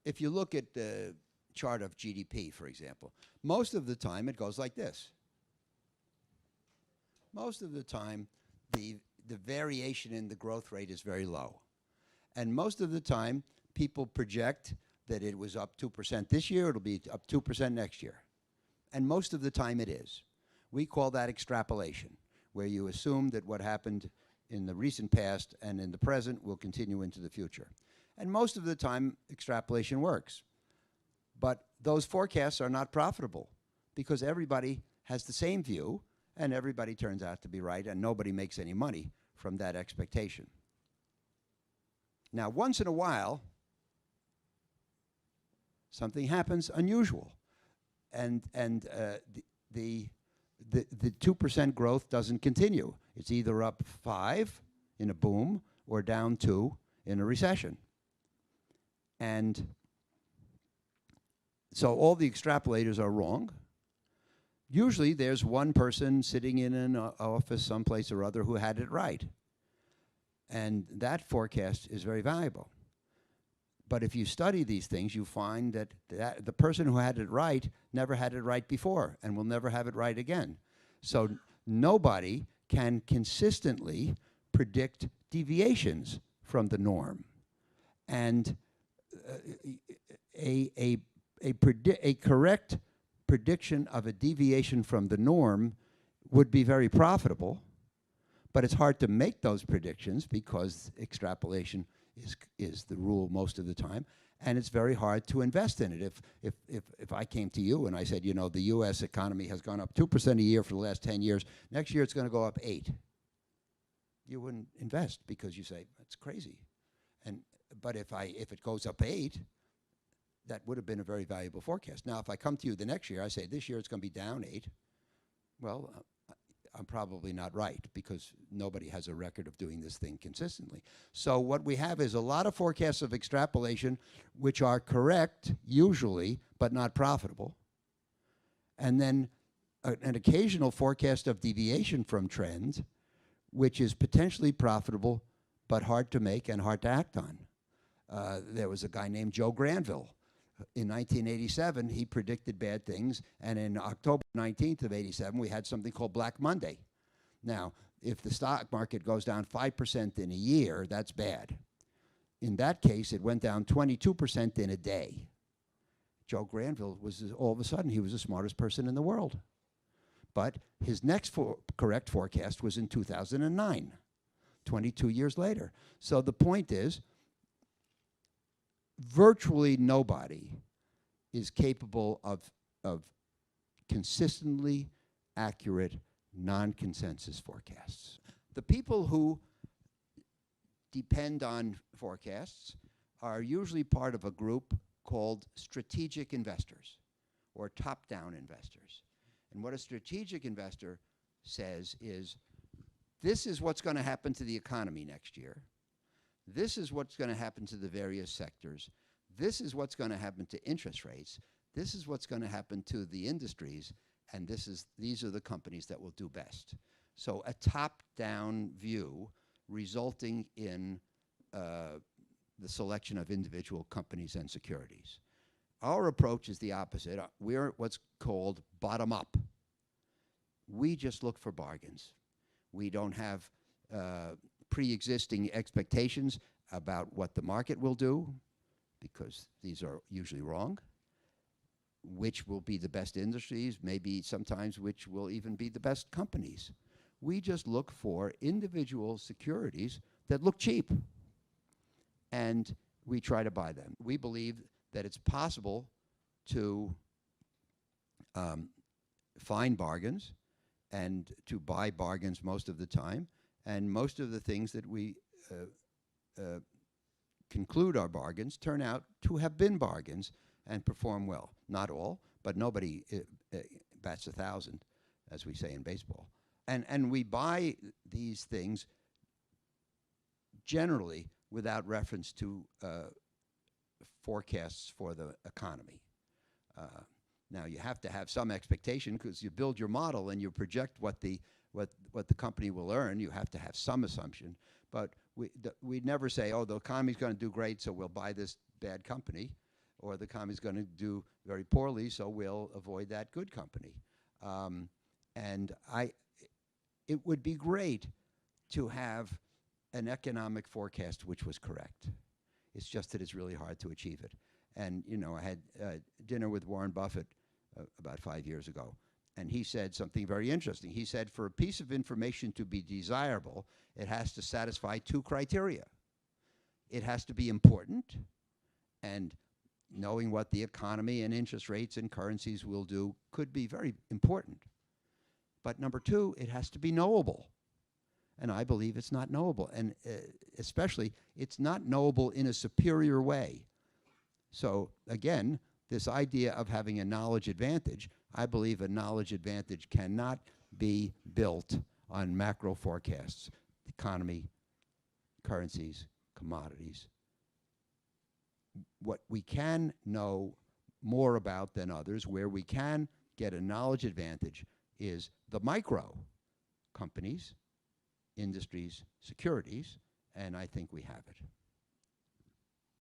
if you look at the chart of GDP, for example, most of the time it goes like this. Most of the time, the variation in the growth rate is very low. And most of the time, people project that it was up 2% this year, it'll be up 2% next year. And most of the time it is. We call that extrapolation, where you assume that what happened in the recent past and in the present will continue into the future. And most of the time, extrapolation works. But those forecasts are not profitable because everybody has the same view and everybody turns out to be right and nobody makes any money from that expectation. Now, once in a while, something happens unusual, and the 2% growth doesn't continue. It's either up 5 in a boom or down 2 in a recession. And so all the extrapolators are wrong. Usually there's one person sitting in an office someplace or other who had it right. And that forecast is very valuable. But if you study these things, you find that the person who had it right never had it right before and will never have it right again. So nobody can consistently predict deviations from the norm. And a correct prediction of a deviation from the norm would be very profitable, but it's hard to make those predictions because extrapolation is the rule most of the time, and it's very hard to invest in it. If I came to you and I said, you know, the U.S. economy has gone up 2% a year for the last 10 years, next year it's going to go up 8%. You wouldn't invest because you say, that's crazy. But if it goes up 8%, that would have been a very valuable forecast. Now, if I come to you the next year, I say, this year it's going to be down 8%, well, I'm probably not right because nobody has a record of doing this thing consistently. So what we have is a lot of forecasts of extrapolation which are correct, usually, but not profitable. And then an occasional forecast of deviation from trends, which is potentially profitable, but hard to make and hard to act on. There was a guy named Joe Granville. In 1987, he predicted bad things, and in October 19th of 87, we had something called Black Monday. Now, if the stock market goes down 5% in a year, that's bad. In that case, it went down 22% in a day. Joe Granville was, all of a sudden, he was the smartest person in the world. But his next correct forecast was in 2009, 22 years later. So the point is, virtually nobody is capable of consistently accurate non-consensus forecasts. The people who depend on forecasts are usually part of a group called strategic investors or top-down investors. And what a strategic investor says is, this is what's going to happen to the economy next year. This is what's going to happen to the various sectors. This is what's going to happen to interest rates. This is what's going to happen to the industries. And these are the companies that will do best. So a top-down view resulting in the selection of individual companies and securities. Our approach is the opposite. We're what's called bottom-up. We just look for bargains. We don't have pre-existing expectations about what the market will do, because these are usually wrong, which will be the best industries, maybe sometimes which will even be the best companies. We just look for individual securities that look cheap, and we try to buy them. We believe that it's possible to find bargains and to buy bargains most of the time. And most of the things that we conclude are bargains turn out to have been bargains and perform well. Not all, but nobody bats 1,000, as we say in baseball. And we buy these things generally without reference to forecasts for the economy. Now, you have to have some expectation because you build your model and you project what the company will earn. You have to have some assumption. But we'd never say, oh, the economy's going to do great, so we'll buy this bad company, or the economy's going to do very poorly, so we'll avoid that good company. And it would be great to have an economic forecast which was correct. It's just that it's really hard to achieve it. And, you know, I had dinner with Warren Buffett about 5 years ago, and he said something very interesting. He said, for a piece of information to be desirable, it has to satisfy 2 criteria. It has to be important, and knowing what the economy and interest rates and currencies will do could be very important. But number 2, it has to be knowable. And I believe it's not knowable. And especially, it's not knowable in a superior way. So again, this idea of having a knowledge advantage, I believe a knowledge advantage cannot be built on macro forecasts, economy, currencies, commodities. What we can know more about than others, where we can get a knowledge advantage, is the micro companies, industries, securities, and I think we have it.